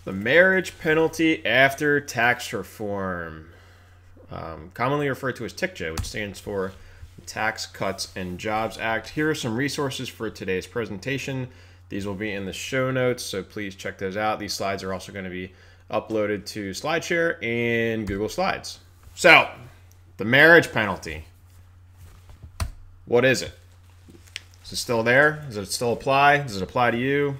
The marriage penalty after tax reform, commonly referred to as TCJA, which stands for Tax Cuts and Jobs Act. Here are some resources for today's presentation. These will be in the show notes, so please check those out. These slides are also going to be uploaded to SlideShare and Google Slides. So, the marriage penalty. What is it? Is it still there? Does it still apply? Does it apply to you?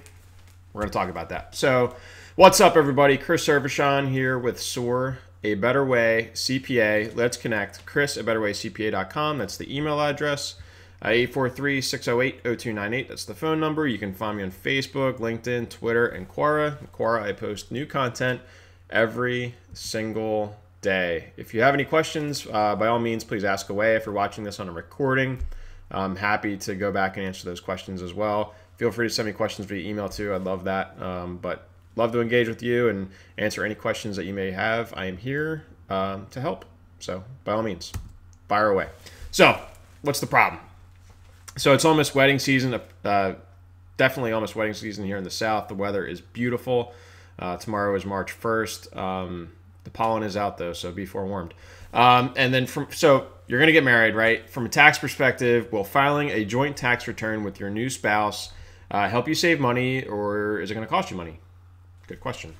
We're going to talk about that. So, what's up, everybody? Chris Hervochon here with SOAR, A Better Way CPA. Let's connect. Chris@betterwaycpa.com. That's the email address. 843-608-0298. That's the phone number. You can find me on Facebook, LinkedIn, Twitter, and Quora. In Quora, I post new content every single day. If you have any questions, by all means, please ask away. If you're watching this on a recording, I'm happy to go back and answer those questions as well. Feel free to send me questions via email too. I'd love that. But love to engage with you and answer any questions that you may have. I am here to help. So by all means, fire away. So what's the problem? So it's almost wedding season. Definitely almost wedding season here in the South. The weather is beautiful. Tomorrow is March 1st. The pollen is out though, so be forewarned. And then so you're going to get married, right? From a tax perspective, will filing a joint tax return with your new spouse help you save money, or is it going to cost you money? Good question.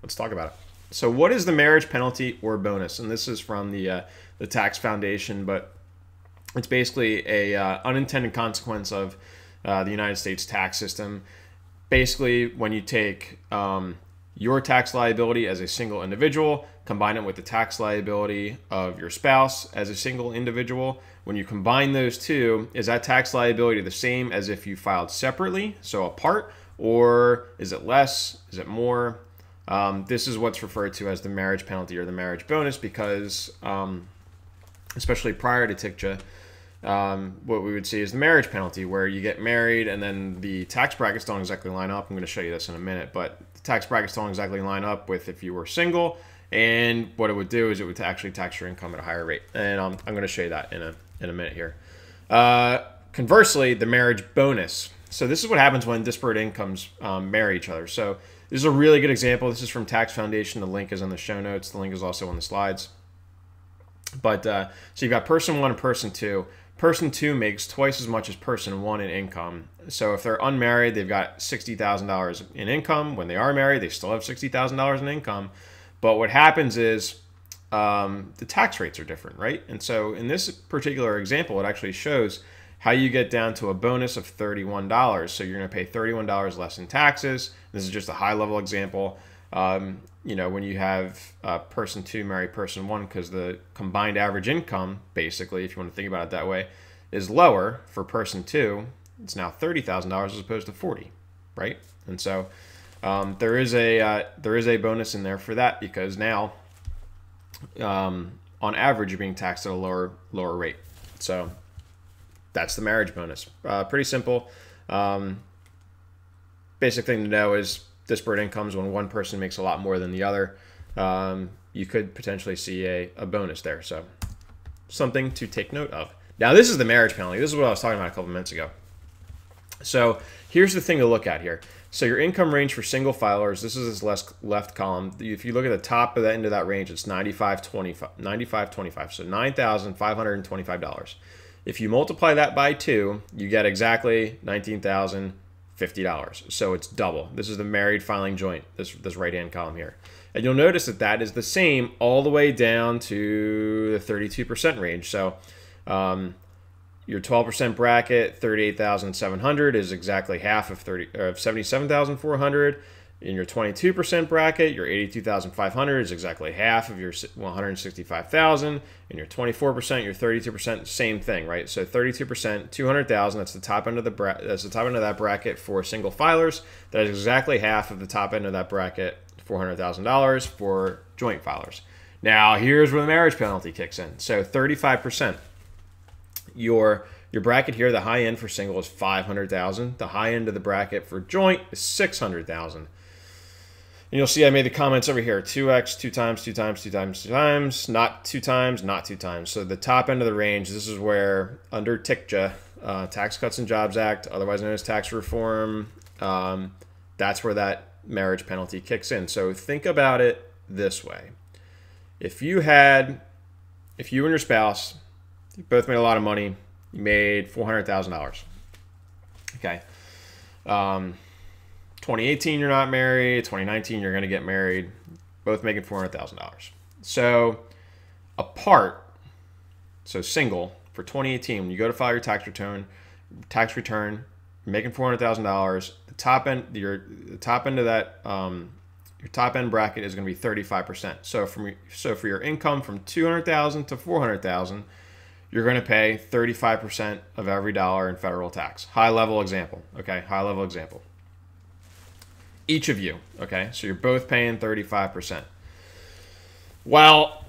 Let's talk about it. So what is the marriage penalty or bonus? And this is from the Tax Foundation, but it's basically a unintended consequence of the United States tax system. Basically, when you take your tax liability as a single individual, combine it with the tax liability of your spouse as a single individual. When you combine those two, is that tax liability the same as if you filed separately, so apart, or is it less? Is it more? This is what's referred to as the marriage penalty or the marriage bonus because, especially prior to TCJA, what we would see is the marriage penalty, where you get married and then the tax brackets don't exactly line up. I'm going to show you this in a minute, but the tax brackets don't exactly line up with if you were single, and what it would do is it would actually tax your income at a higher rate. And I'm going to show you that in a minute here. Conversely, the marriage bonus. So this is what happens when disparate incomes marry each other. So this is a really good example. This is from Tax Foundation. The link is in the show notes. The link is also on the slides. But so you've got person one and person two. Person two makes twice as much as person one in income. So if they're unmarried, they've got $60,000 in income. When they are married, they still have $60,000 in income. But what happens is the tax rates are different, right? And so in this particular example, it actually shows how you get down to a bonus of $31. So you're going to pay $31 less in taxes. This is just a high-level example. You know, when you have person two marry person one, because the combined average income, basically, if you want to think about it that way, is lower for person two. It's now $30,000 as opposed to $40,000, right? And so there is a bonus in there for that, because now on average you're being taxed at a lower rate. So that's the marriage bonus. Pretty simple. Basic thing to know is disparate incomes, when one person makes a lot more than the other, you could potentially see a bonus there. So something to take note of. Now this is the marriage penalty. This is what I was talking about a couple minutes ago. So here's the thing to look at here. So your income range for single filers, this is this left column. If you look at the top of the end of that range, it's $95.25, so $9,525. If you multiply that by 2, you get exactly $19,050. So it's double. This is the married filing joint, this right-hand column here. And you'll notice that that is the same all the way down to the 32% range. So your 12% bracket, $38,700 is exactly half of $77,400. In your 22% bracket, your $82,500 is exactly half of your $165,000. In your 24%, your 32%, same thing, right? So 32%, $200,000. That's the top end of that bracket for single filers. That is exactly half of the top end of that bracket, $400,000 for joint filers. Now here's where the marriage penalty kicks in. So 35%. Your bracket here, the high end for single is $500,000. The high end of the bracket for joint is $600,000. And you'll see I made the comments over here: 2x, 2 times, 2 times, 2 times, 2 times, not 2 times, not 2 times. So the top end of the range, this is where under TCJA, Tax Cuts and Jobs Act, otherwise known as tax reform, that's where that marriage penalty kicks in. So think about it this way. If you and your spouse, you both made a lot of money, you made $400,000. Okay. 2018, you're not married. 2019, you're going to get married. Both making $400,000. So single, for 2018, when you go to file your tax return, you're making $400,000. The top end of that, your top end bracket is going to be 35%. So for your income from $200,000 to $400,000, you're going to pay 35% of every dollar in federal tax. High level example. Okay, high level example. Each of you. Okay, so you're both paying 35%. Well,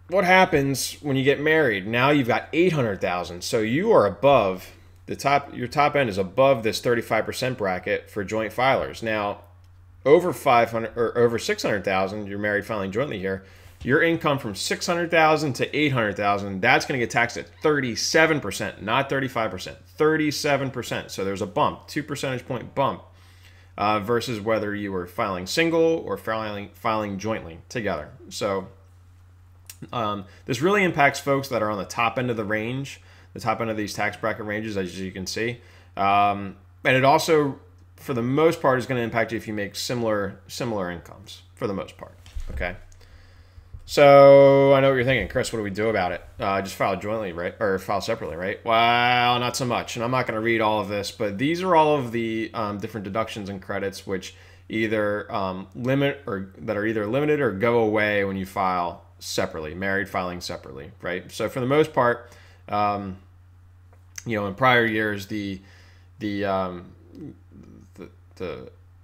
what happens when you get married? Now you've got $800,000. So you are above the top. Your top end is above this 35% bracket for joint filers. Now, over $500,000 or over $600,000, you're married filing jointly here. Your income from $600,000 to $800,000, that's going to get taxed at 37%, not 35%, 37%. So there's a bump, 2 percentage point bump, versus whether you were filing single or filing jointly together. So this really impacts folks that are on the top end of the range, the top end of these tax bracket ranges, as you can see. And it also, for the most part, is going to impact you if you make similar incomes, for the most part. Okay. So I know what you're thinking, Chris, what do we do about it? Just file jointly, right? Or file separately, right? Well, not so much. And I'm not going to read all of this, but these are all of the different deductions and credits which either that are either limited or go away when you file separately, married filing separately, right? So for the most part, in prior years, the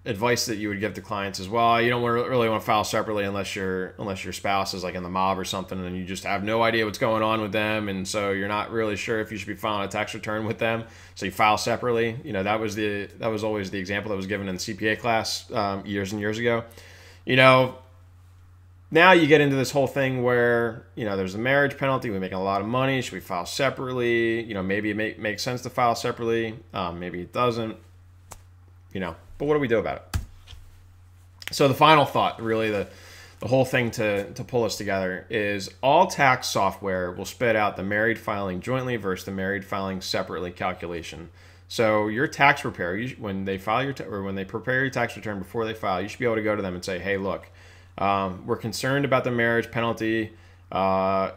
advice that you would give to clients is, well, you don't really want to file separately unless your spouse is like in the mob or something, and you just have no idea what's going on with them, and so you're not really sure if you should be filing a tax return with them, so you file separately. That was always the example that was given in the CPA class years and years ago. Now you get into this whole thing where there's a marriage penalty. We're making a lot of money. Should we file separately? Maybe it makes sense to file separately. Maybe it doesn't. But what do we do about it? So the final thought, really the whole thing to pull us together, is all tax software will spit out the married filing jointly versus the married filing separately calculation. So your tax preparer, when they prepare your tax return before they file, you should be able to go to them and say, hey, look, we're concerned about the marriage penalty. Can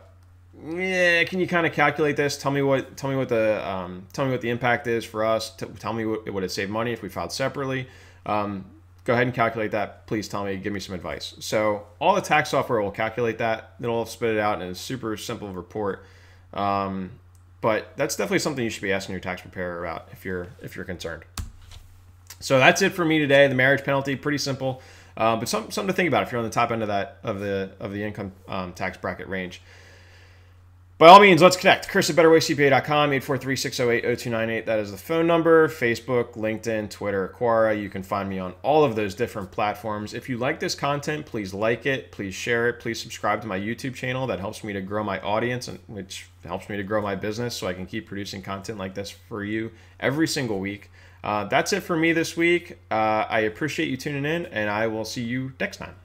you kind of calculate this? Tell me what the impact is for us. Tell me would it save money if we filed separately? Go ahead and calculate that. Please tell me, give me some advice. So all the tax software will calculate that. It'll spit it out in a super simple report. But that's definitely something you should be asking your tax preparer about if you're concerned. So that's it for me today. The marriage penalty, pretty simple, but something to think about if you're on the top end of the income tax bracket range. By all means, let's connect. Chris at BetterWayCPA.com, 843-608-0298. That is the phone number. Facebook, LinkedIn, Twitter, Quora. You can find me on all of those different platforms. If you like this content, please like it. Please share it. Please subscribe to my YouTube channel. That helps me to grow my audience, which helps me to grow my business so I can keep producing content like this for you every single week. That's it for me this week. I appreciate you tuning in, and I will see you next time.